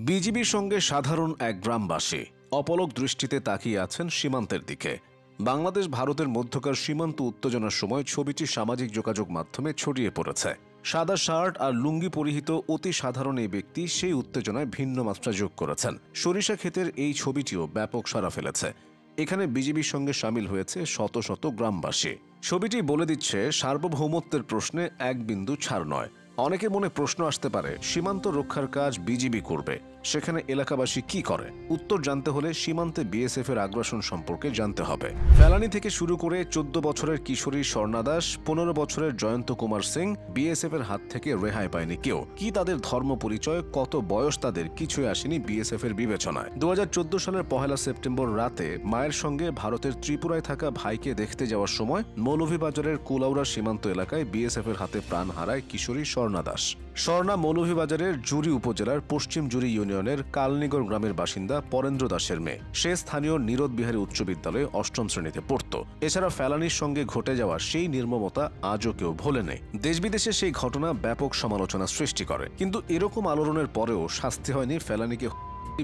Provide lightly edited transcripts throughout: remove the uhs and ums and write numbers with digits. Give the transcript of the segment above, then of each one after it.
বিজিবির সঙ্গে সাধারণ এক গ্রামবাসী অপলক দৃষ্টিতে তাকিয়ে আছেন সীমান্তের দিকে। বাংলাদেশ ভারতের মধ্যকার সীমান্ত উত্তেজনার সময় ছবিটি সামাজিক যোগাযোগ মাধ্যমে ছড়িয়ে পড়েছে। সাদা শার্ট আর লুঙ্গি পরিহিত অতি সাধারণ এই ব্যক্তি সেই উত্তেজনায় ভিন্ন মাত্রা যোগ করেছেন। সরিষা ক্ষেতের এই ছবিটিও ব্যাপক সাড়া ফেলেছে। এখানে বিজিবির সঙ্গে সামিল হয়েছে শত শত গ্রামবাসী। ছবিটি বলে দিচ্ছে সার্বভৌমত্বের প্রশ্নে এক বিন্দু ছাড় নয়। অনেকের মনে প্রশ্ন আসতে পারে, সীমান্ত রক্ষার কাজ বিজিবি করবে, সেখানে এলাকাবাসী কি করে? উত্তর জানতে হলে সীমান্তে বিএসএফ এর আগ্রাসন সম্পর্কে জানতে হবে। ফেলানি থেকে শুরু করে 14 বছরের কিশোরী স্বর্ণা দাস, 15 বছরের জয়ন্ত কুমার সিং বিএসএফ এর হাত থেকে রেহাই পায়নি কেউ। কি তাদের ধর্ম পরিচয়, কত বয়স তাদের, কিছুই আসেনি বিএসএফ এর বিবেচনায়। 2014 সালের 1 সেপ্টেম্বর রাতে মায়ের সঙ্গে ভারতের ত্রিপুরায় থাকা ভাইকে দেখতে যাওয়ার সময় মৌলভীবাজারের কুলাউড়া সীমান্ত এলাকায় বিএসএফ এর হাতে প্রাণ হারায় কিশোরী স্বর্ণা দাস। স্বর্ণা মৌলভীবাজারের জুরি উপজেলার পশ্চিম জুরি ইউনিয়নের কালনিগর গ্রামের বাসিন্দা পরেন্দ্র দাসের মেয়ে। সে স্থানীয় নীরদ বিহারী উচ্চ বিদ্যালয়ে 8ম শ্রেণীতে পড়ত। এছাড়া ফেলানির সঙ্গে ঘটে যাওয়া সেই নির্মমতা আজও কেউ ভোলেনি। দেশ বিদেশে সেই ঘটনা ব্যাপক সমালোচনা সৃষ্টি করে, কিন্তু এরকম আলোড়নের পরেও শাস্তি হয়নি ফেলানিকে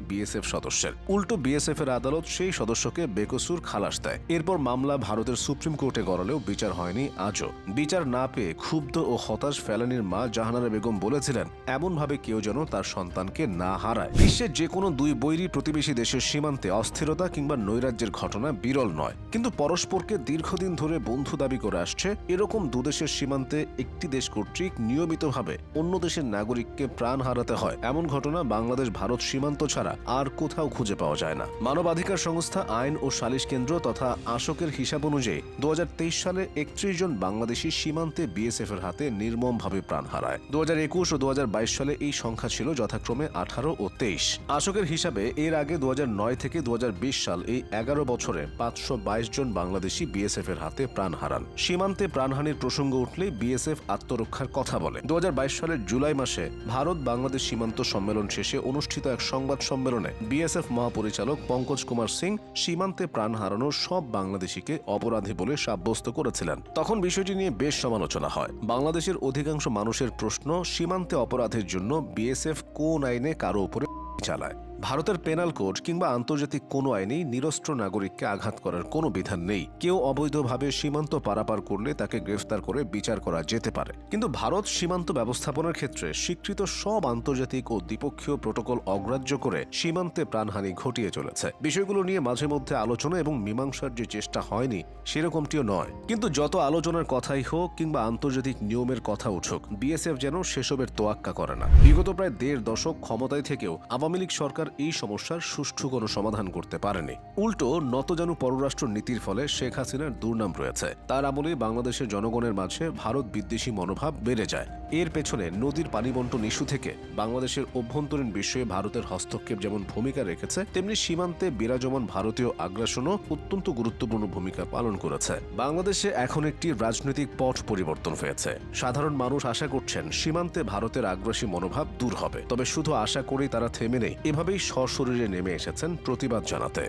বিএসএফ সদস্যের। উল্টো বিএসএফ এর আদালত সেই সদস্যকে বেকসুর খালাস দেয়। এরপর মামলা ভারতের সুপ্রিম কোর্টে গড়ালেও বিচার হয়নি আজও। বিচার না পেয়ে ক্ষুব্ধ ও হতাশ ফেলানির মা জাহানারা বেগম বলেছিলেন, এমনভাবে কেউ যেন তার সন্তানকে না হারায়। বিশ্বের যে কোনো দুই বৈরী প্রতিবেশী দেশের সীমান্তে অস্থিরতা কিংবা নৈরাজ্যের ঘটনা বিরল নয়, কিন্তু পরস্পরকে দীর্ঘদিন ধরে বন্ধু দাবি করে আসছে এরকম দুদেশের সীমান্তে একটি দেশ কর্তৃক নিয়মিতভাবে অন্য দেশের নাগরিককে প্রাণ হারাতে হয়, এমন ঘটনা বাংলাদেশ ভারত সীমান্ত ছাড়া আর কোথাও খুঁজে পাওয়া যায় না। মানবাধিকার সংস্থা আইন ও সালিশ কেন্দ্র তথা আশোকের হিসাব অনুযায়ী 2023 সালে 31 জন বাংলাদেশি সীমান্তে বিএসএফ এর হাতে নির্মমভাবে প্রাণ হারায়। 2021 ও 2022 সালে এই সংখ্যা ছিল যথাক্রমে 18 ও 23। আশোকের হিসাবে এর আগে 2009 থেকে 2020 সাল এই 11 বছরে 522 জন বাংলাদেশি বিএসএফ এর হাতে প্রাণ হারান। সীমান্তে প্রাণহানির প্রসঙ্গ উঠলে বিএসএফ আত্মরক্ষার কথা বলে। 2022 সালের জুলাই মাসে ভারত বাংলাদেশ সীমান্ত সম্মেলন শেষে অনুষ্ঠিত এক সংবাদ সম্মেলনে বিএসএফ মহাপরিচালক পঙ্কজ কুমার সিং সীমান্তে প্রাণ হারানোর সব বাংলাদেশিকে অপরাধী বলে সাব্যস্ত করেছিলেন। তখন বিষয়টি নিয়ে বেশ সমালোচনা হয়। বাংলাদেশের অধিকাংশ মানুষের প্রশ্ন, সীমান্তে অপরাধের জন্য বিএসএফ কোন আইনে কারো উপরে চালায়? ভারতের পেনাল কোড কিংবা আন্তর্জাতিক কোনো আইনেই নিরস্ত্র নাগরিককে আঘাত করার কোনো বিধান নেই। কেউ অবৈধভাবে সীমান্ত পারাপার করলে তাকে গ্রেফতার করে বিচার করা যেতে পারে, কিন্তু ভারত সীমান্ত ব্যবস্থাপনার ক্ষেত্রে স্বীকৃত সব আন্তর্জাতিক ও দ্বিপক্ষীয় প্রোটোকল অগ্রাহ্য করে সীমান্তে প্রাণহানি ঘটিয়ে চলেছে। বিষয়গুলো নিয়ে মাঝে মধ্যে আলোচনা এবং মীমাংসার যে চেষ্টা হয়নি সেরকমটিও নয়, কিন্তু যত আলোচনার কথাই হোক কিংবা আন্তর্জাতিক নিয়মের কথা উঠুক, বিএসএফ যেন সেসবের তোয়াক্কা করে না। বিগত প্রায় 1.5 দশক ক্ষমতায় থেকেও আওয়ামী লীগ সরকার এই সমস্যার সুষ্ঠু কোনো সমাধান করতে পারেনি। উল্টো নতজানু পররাষ্ট্র নীতির ফলে শেখ হাসিনার দুর্নাম রয়েছে। তার আমলে বাংলাদেশের জনগণের মাঝে ভারত বিদ্বেষী মনোভাব বেড়ে যায়। এর পেছনে নদীর পানি বন্টন ইস্যু থেকে বাংলাদেশের অভ্যন্তরীণ বিষয়ে ভারতের হস্তক্ষেপ যেমন ভূমিকা রেখেছে, তেমনি সীমান্তে বিরাজমান ভারতীয় আগ্রাসনও অত্যন্ত গুরুত্বপূর্ণ ভূমিকা পালন করেছে। বাংলাদেশে এখন একটি রাজনৈতিক পট পরিবর্তন হয়েছে। সাধারণ মানুষ আশা করছেন সীমান্তে ভারতের আগ্রাসী মনোভাব দূর হবে, তবে শুধু আশা করেই তারা থেমে নেই। এভাবেই সশরীরে নেমে এসেছেন প্রতিবাদ জানাতে।